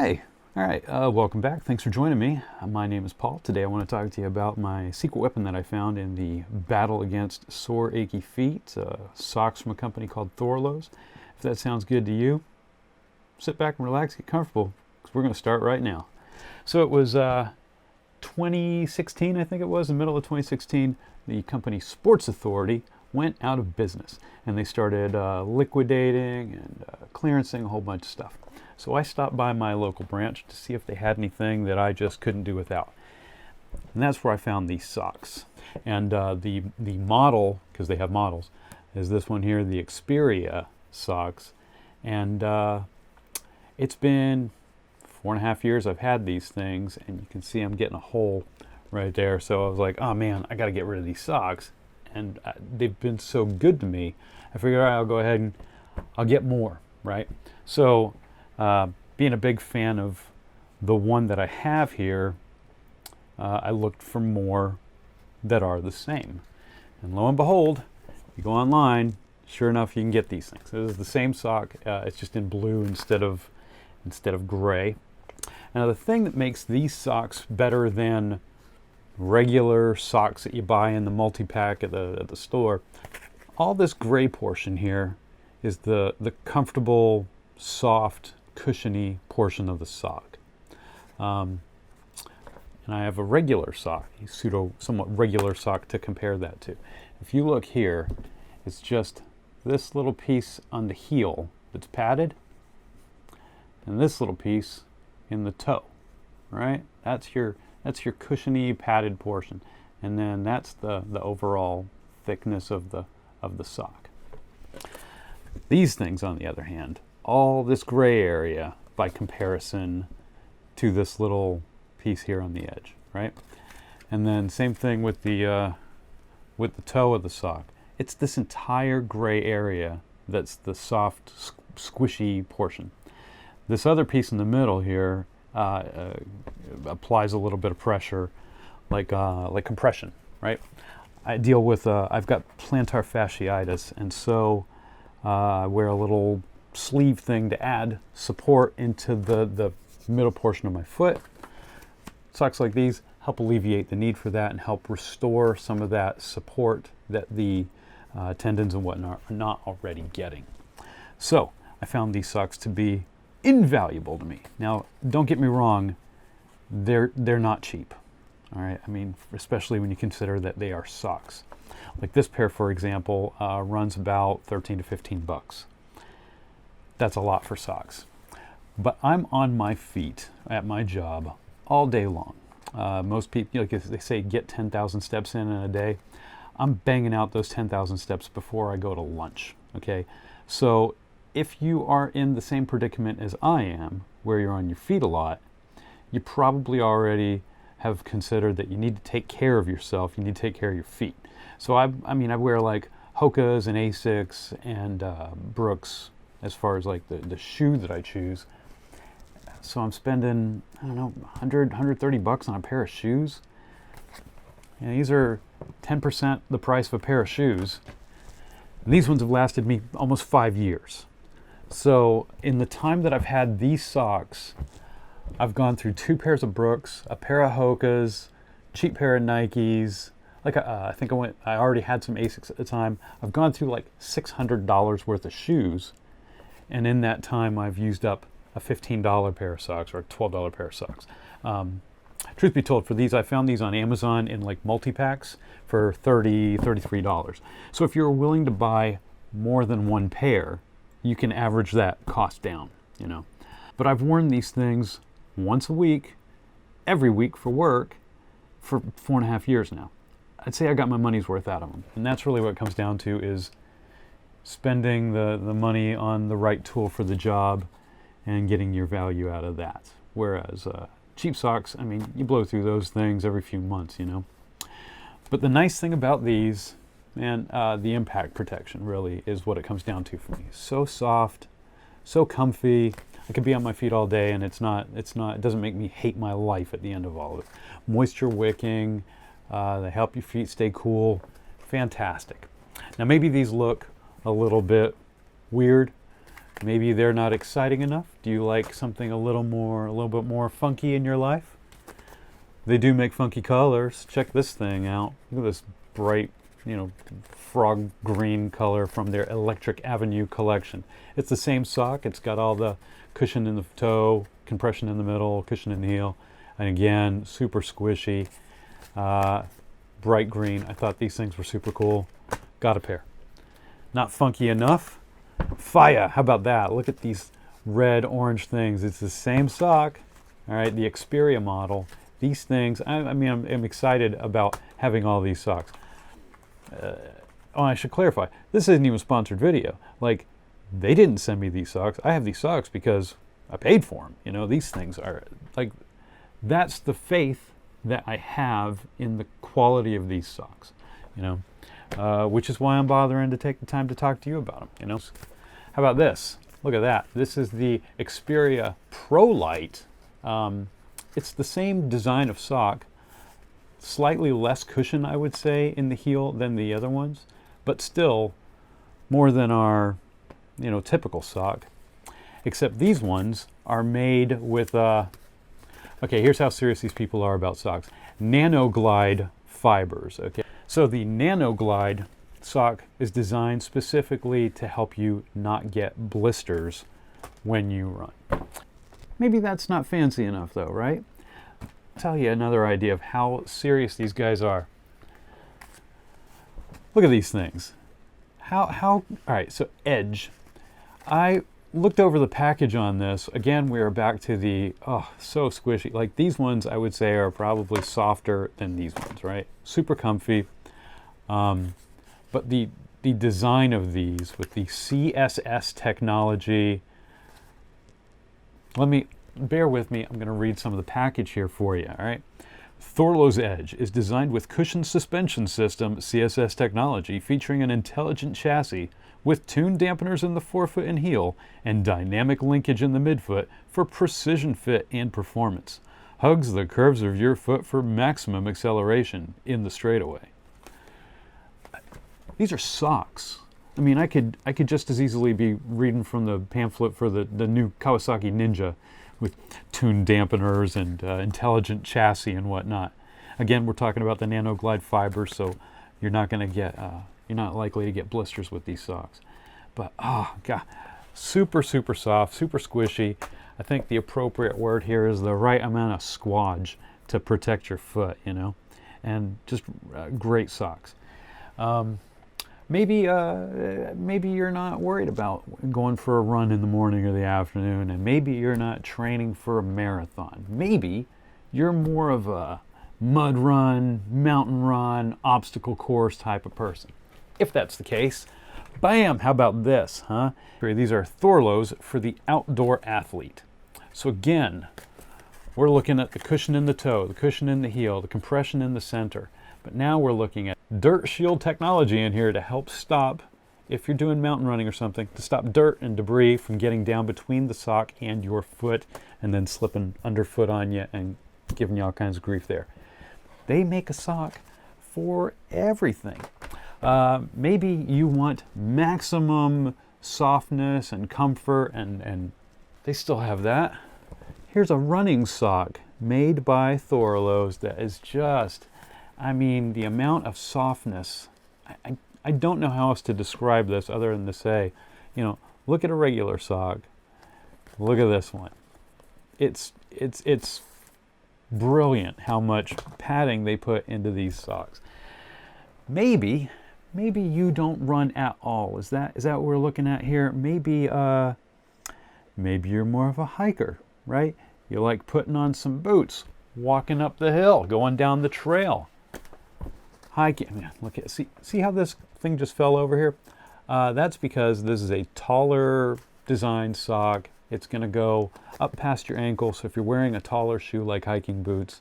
Hey, all right, welcome back. Thanks for joining me. My name is Paul. Today I want to talk to you about my secret weapon that I found in the battle against sore, achy feet, socks from a company called Thorlos. If that sounds good to you, sit back and relax, get comfortable, because we're going to start right now. So it was 2016, I think it was, in the middle of 2016, the company Sports Authority went out of business, and they started liquidating and clearancing a whole bunch of stuff. So I stopped by my local branch to see if they had anything that I just couldn't do without. And that's where I found these socks. And the model, because they have models, is this one here, the Xperia socks. And it's been 4.5 years I've had these things, and you can see I'm getting a hole right there. So I was like, oh man, I got to get rid of these socks. And they've been so good to me. I figured, all right, I'll go ahead and I'll get more, right? So being a big fan of the one that I have here, I looked for more that are the same. And lo and behold, you go online, sure enough, you can get these things. This is the same sock, it's just in blue instead of gray. Now the thing that makes these socks better than regular socks that you buy in the multi-pack at the store, all this gray portion here is the comfortable, soft, cushiony portion of the sock. And I have a regular sock, a somewhat regular sock to compare that to. If you look here, it's just this little piece on the heel that's padded, and this little piece in the toe, right? That's your cushiony padded portion, and then that's the overall thickness of the sock. These things, on the other hand, all this gray area by comparison to this little piece here on the edge, right? And then same thing with the toe of the sock. It's this entire gray area that's the soft, squishy portion. This other piece in the middle here applies a little bit of pressure, like compression, right? I deal with I've got plantar fasciitis, and so I wear a little sleeve thing to add support into the middle portion of my foot. Socks like these help alleviate the need for that and help restore some of that support that the tendons and whatnot are not already getting. So I found these socks to be invaluable to me. Now, don't get me wrong, they're not cheap. All right, I mean, especially when you consider that they are socks. Like this pair, for example, runs about 13 to 15 bucks. That's a lot for socks. But I'm on my feet at my job all day long. Most people, like they say, get 10,000 steps in a day. I'm banging out those 10,000 steps before I go to lunch, okay? So if you are in the same predicament as I am, where you're on your feet a lot, you probably already have considered that you need to take care of yourself, you need to take care of your feet. So I wear like Hoka's and Asics and Brooks as far as like the shoe that I choose. So I'm spending, I don't know, 130 bucks on a pair of shoes. And these are 10% the price of a pair of shoes. And these ones have lasted me almost 5 years. So in the time that I've had these socks, I've gone through 2 pairs of Brooks, a pair of Hoka's, cheap pair of Nikes. Like I think I already had some Asics at the time. I've gone through like $600 worth of shoes, and in that time I've used up a $15 pair of socks or a $12 pair of socks. Truth be told, for these, I found these on Amazon in like multi-packs for $30, $33. So if you're willing to buy more than one pair, you can average that cost down, you know. But I've worn these things once a week, every week for work, for 4.5 years now. I'd say I got my money's worth out of them. And that's really what it comes down to, is spending the money on the right tool for the job and getting your value out of that. Whereas cheap socks, I mean, you blow through those things every few months, you know. But the nice thing about these, and the impact protection really is what it comes down to for me. So soft, so comfy. I could be on my feet all day, and it doesn't make me hate my life at the end of all of it. Moisture wicking, they help your feet stay cool. Fantastic. Now maybe these look a little bit weird, Maybe they're not exciting enough. Do you like something a little bit more funky in your life? They do make funky colors. Check this thing out. Look at this bright, frog green color from their Electric Avenue collection. It's the same sock. It's got all the cushion in the toe, compression in the middle, cushion in the heel, and again, super squishy, bright green. I thought these things were super cool. Got a pair. Not funky enough? Fire! How about that? Look at these red, orange things. It's the same sock. All right, the Xperia model. These things, I'm excited about having all these socks. I should clarify, this isn't even a sponsored video. Like, they didn't send me these socks. I have these socks because I paid for them. These things are, like, that's the faith that I have in the quality of these socks, which is why I'm bothering to take the time to talk to you about them, How about this? Look at that. This is the Xperia Pro Light. It's the same design of sock, slightly less cushion, I would say, in the heel than the other ones, but still more than our, typical sock. Except these ones are made with, okay, here's how serious these people are about socks. Nanoglide fibers, okay? So the Nanoglide sock is designed specifically to help you not get blisters when you run. Maybe that's not fancy enough though, right? I'll tell you another idea of how serious these guys are. Look at these things. All right, so Edge. I looked over the package on this. Again, we are back to the, so squishy. Like these ones I would say are probably softer than these ones, right? Super comfy. But the design of these with the CSS technology, bear with me, I'm going to read some of the package here for you, all right? Thorlos Edge is designed with cushion suspension system CSS technology featuring an intelligent chassis with tuned dampeners in the forefoot and heel and dynamic linkage in the midfoot for precision fit and performance. Hugs the curves of your foot for maximum acceleration in the straightaway. These are socks. I mean, I could just as easily be reading from the pamphlet for the new Kawasaki Ninja with tuned dampeners and intelligent chassis and whatnot. Again, we're talking about the Nanoglide fibers, so you're not going to get, you're not likely to get blisters with these socks. But God, super, super soft, super squishy. I think the appropriate word here is the right amount of squodge to protect your foot, and just great socks. Maybe you're not worried about going for a run in the morning or the afternoon, and maybe you're not training for a marathon. Maybe you're more of a mud run, mountain run, obstacle course type of person. If that's the case, bam, how about this, huh? These are Thorlos for the outdoor athlete. So again, we're looking at the cushion in the toe, the cushion in the heel, the compression in the center. But now we're looking at dirt shield technology in here to help stop, if you're doing mountain running or something, to stop dirt and debris from getting down between the sock and your foot and then slipping underfoot on you and giving you all kinds of grief there. They make a sock for everything. Maybe you want maximum softness and comfort, and they still have that. Here's a running sock made by Thorlos that is just, the amount of softness, I don't know how else to describe this other than to say, look at a regular sock. Look at this one. It's brilliant how much padding they put into these socks. Maybe you don't run at all. Is that what we're looking at here? Maybe you're more of a hiker, right? You like putting on some boots, walking up the hill, going down the trail. Hiking. Look at see how this thing just fell over here? That's because this is a taller design sock. It's going to go up past your ankle. So if you're wearing a taller shoe like hiking boots,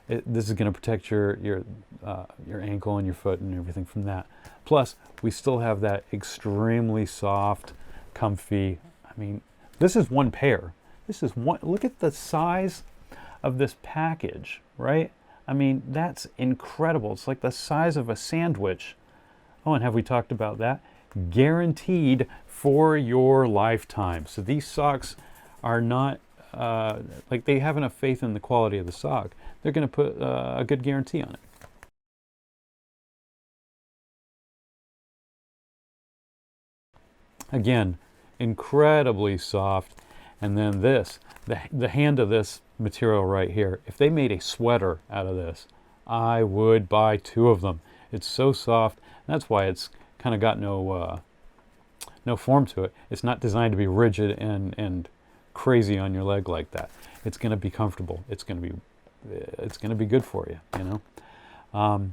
this is going to protect your ankle and your foot and everything from that. Plus, we still have that extremely soft, comfy. This is one pair. This is one. Look at the size of this package, right? That's incredible. It's like the size of a sandwich. Oh, and have we talked about that? guaranteed for your lifetime. So these socks are not like they have enough faith in the quality of the sock. They're going to put a good guarantee on it. Again, incredibly soft. And then this, the hand of this material right here, if they made a sweater out of this, I would buy 2 of them. It's so soft. That's why it's kind of got no form to it. It's not designed to be rigid and crazy on your leg like that. It's going to be comfortable. It's going to be good for you, you know.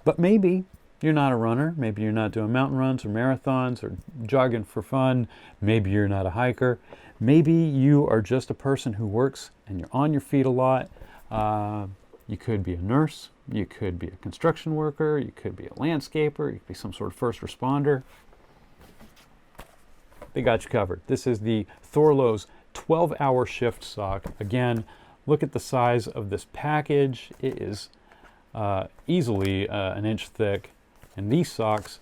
But maybe you're not a runner. Maybe you're not doing mountain runs or marathons or jogging for fun. Maybe you're not a hiker. Maybe you are just a person who works and you're on your feet a lot. You could be a nurse. You could be a construction worker. You could be a landscaper. You could be some sort of first responder. They got you covered. This is the Thorlos 12-hour shift sock. Again, look at the size of this package. It is easily an inch thick. And these socks,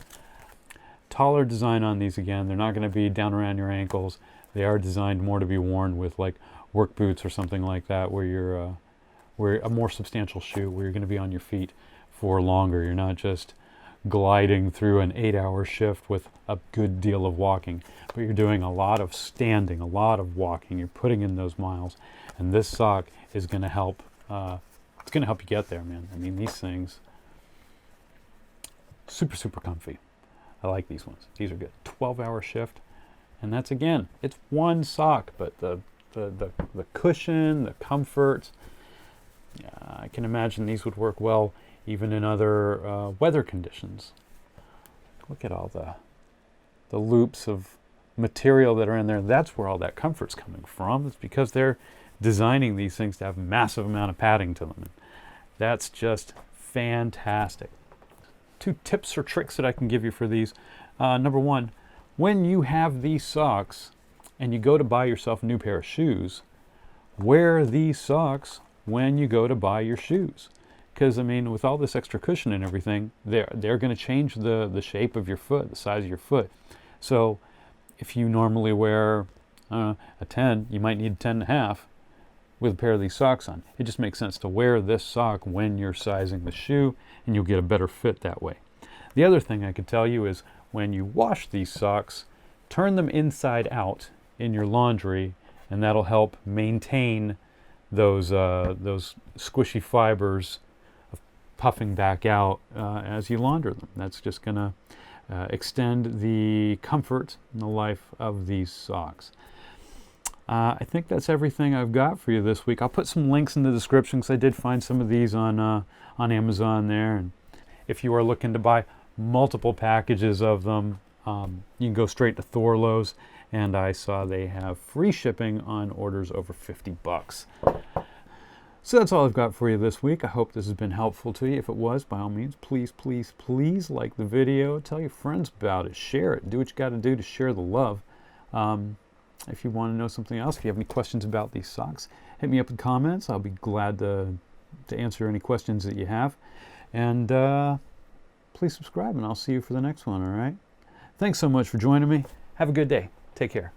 taller design on these again. They're not going to be down around your ankles. They are designed more to be worn with like work boots or something like that, where you're where a more substantial shoe, where you're going to be on your feet for longer. You're not just gliding through an 8-hour shift with a good deal of walking, but you're doing a lot of standing, a lot of walking. You're putting in those miles, and this sock is going to help. It's going to help you get there, man. I mean, these things, super comfy. I like these ones. These are good. 12-hour shift, and that's, again, it's one sock, but the cushion, the comfort. I can imagine these would work well even in other weather conditions. Look at all the loops of material that are in there. That's where all that comfort's coming from. It's because they're designing these things to have a massive amount of padding to them. And that's just fantastic. 2 tips or tricks that I can give you for these. Number 1, when you have these socks and you go to buy yourself a new pair of shoes, wear these socks when you go to buy your shoes. Because, I mean, with all this extra cushion and everything, they're going to change the shape of your foot, the size of your foot. So if you normally wear a 10, you might need a 10 and a half with a pair of these socks on. It just makes sense to wear this sock when you're sizing the shoe, and you'll get a better fit that way. The other thing I could tell you is when you wash these socks, turn them inside out in your laundry, and that'll help maintain those squishy fibers puffing back out as you launder them. That's just going to extend the comfort and the life of these socks. I think that's everything I've got for you this week. I'll put some links in the description because I did find some of these on Amazon there. And if you are looking to buy multiple packages of them, you can go straight to Thorlos, and I saw they have free shipping on orders over $50. So that's all I've got for you this week. I hope this has been helpful to you. If it was, by all means, please like the video. Tell your friends about it. Share it. Do what you got to do to share the love. If you want to know something else, if you have any questions about these socks, hit me up in the comments. I'll be glad to answer any questions that you have. And please subscribe, and I'll see you for the next one, all right? Thanks so much for joining me. Have a good day. Take care.